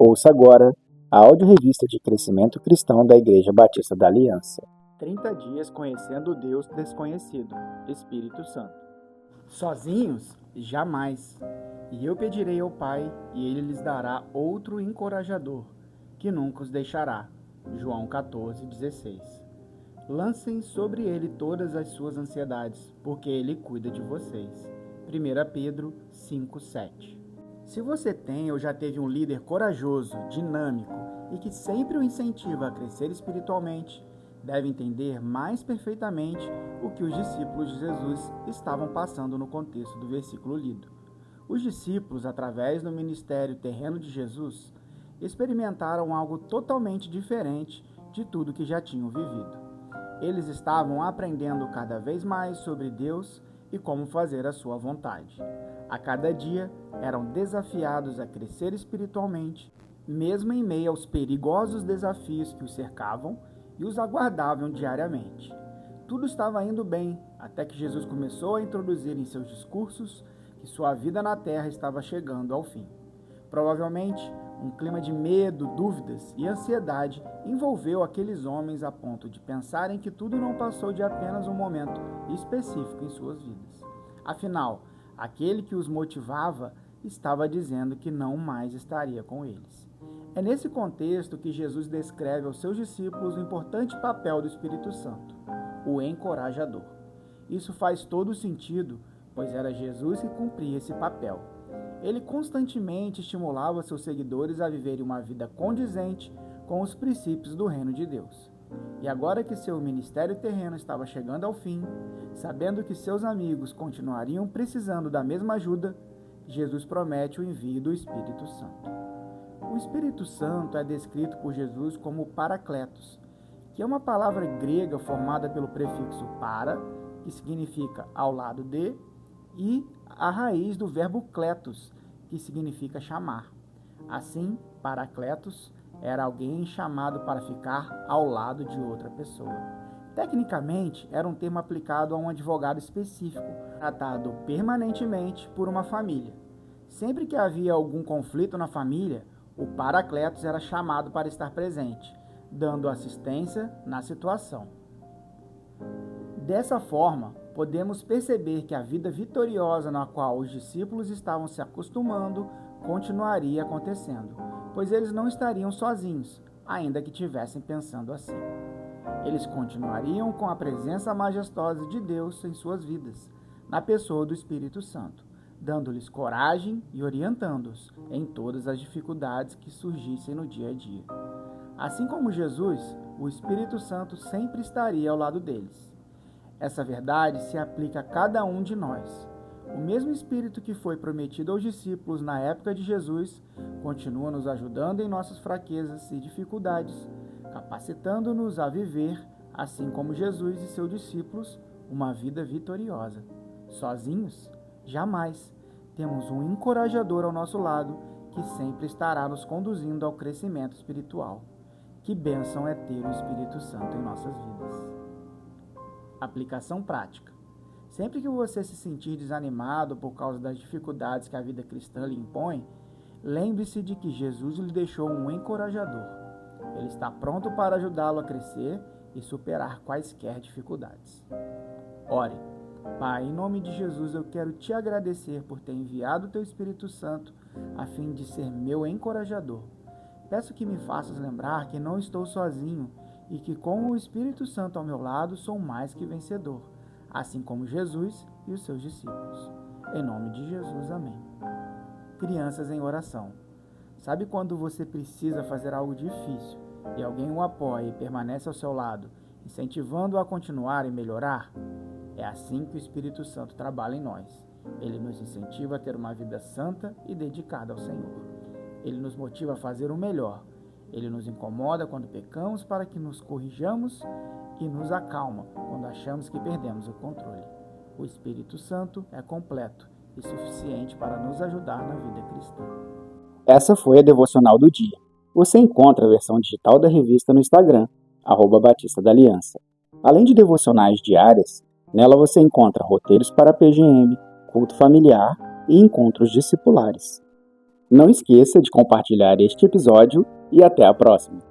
Ouça agora a audiorevista de crescimento cristão da Igreja Batista da Aliança. 30 dias conhecendo o Deus desconhecido, Espírito Santo. Sozinhos? Jamais. E eu pedirei ao Pai, e Ele lhes dará outro encorajador, que nunca os deixará. João 14,16. Lancem sobre Ele todas as suas ansiedades, porque Ele cuida de vocês. 1 Pedro 5,7. Se você tem ou já teve um líder corajoso, dinâmico e que sempre o incentiva a crescer espiritualmente, deve entender mais perfeitamente o que os discípulos de Jesus estavam passando no contexto do versículo lido. Os discípulos, através do ministério terreno de Jesus, experimentaram algo totalmente diferente de tudo que já tinham vivido. Eles estavam aprendendo cada vez mais sobre Deus e como fazer a sua vontade. A cada dia, eram desafiados a crescer espiritualmente, mesmo em meio aos perigosos desafios que os cercavam e os aguardavam diariamente. Tudo estava indo bem, até que Jesus começou a introduzir em seus discursos que sua vida na terra estava chegando ao fim. Provavelmente, um clima de medo, dúvidas e ansiedade envolveu aqueles homens a ponto de pensarem que tudo não passou de apenas um momento específico em suas vidas. Afinal, aquele que os motivava estava dizendo que não mais estaria com eles. É nesse contexto que Jesus descreve aos seus discípulos o importante papel do Espírito Santo, o encorajador. Isso faz todo sentido, pois era Jesus que cumpria esse papel. Ele constantemente estimulava seus seguidores a viverem uma vida condizente com os princípios do reino de Deus. E agora que seu ministério terreno estava chegando ao fim, sabendo que seus amigos continuariam precisando da mesma ajuda, Jesus promete o envio do Espírito Santo. O Espírito Santo é descrito por Jesus como Paracletos, que é uma palavra grega formada pelo prefixo para, que significa ao lado de, e a raiz do verbo kletos, que significa chamar. Assim, Paracletos era alguém chamado para ficar ao lado de outra pessoa. Tecnicamente, era um termo aplicado a um advogado específico, tratado permanentemente por uma família. Sempre que havia algum conflito na família, o Paracletos era chamado para estar presente, dando assistência na situação. Dessa forma, podemos perceber que a vida vitoriosa na qual os discípulos estavam se acostumando continuaria acontecendo, pois eles não estariam sozinhos, ainda que tivessem pensando assim. Eles continuariam com a presença majestosa de Deus em suas vidas, na pessoa do Espírito Santo, dando-lhes coragem e orientando-os em todas as dificuldades que surgissem no dia a dia. Assim como Jesus, o Espírito Santo sempre estaria ao lado deles. Essa verdade se aplica a cada um de nós. O mesmo Espírito que foi prometido aos discípulos na época de Jesus continua nos ajudando em nossas fraquezas e dificuldades, capacitando-nos a viver, assim como Jesus e seus discípulos, uma vida vitoriosa. Sozinhos? Jamais. Temos um encorajador ao nosso lado que sempre estará nos conduzindo ao crescimento espiritual. Que bênção é ter o Espírito Santo em nossas vidas. Aplicação prática. Sempre que você se sentir desanimado por causa das dificuldades que a vida cristã lhe impõe, lembre-se de que Jesus lhe deixou um encorajador. Ele está pronto para ajudá-lo a crescer e superar quaisquer dificuldades. Ore. Pai, em nome de Jesus, eu quero te agradecer por ter enviado o teu Espírito Santo a fim de ser meu encorajador. Peço que me faças lembrar que não estou sozinho e que com o Espírito Santo ao meu lado sou mais que vencedor, assim como Jesus e os seus discípulos. Em nome de Jesus, amém. Crianças em oração. Sabe quando você precisa fazer algo difícil e alguém o apoia e permanece ao seu lado, incentivando-o a continuar e melhorar? É assim que o Espírito Santo trabalha em nós. Ele nos incentiva a ter uma vida santa e dedicada ao Senhor. Ele nos motiva a fazer o melhor. Ele nos incomoda quando pecamos para que nos corrijamos e nos acalma quando achamos que perdemos o controle. O Espírito Santo é completo e suficiente para nos ajudar na vida cristã. Essa foi a devocional do dia. Você encontra a versão digital da revista no Instagram, @Batista da Aliança. Além de devocionais diárias, nela você encontra roteiros para PGM, culto familiar e encontros discipulares. Não esqueça de compartilhar este episódio e até a próxima!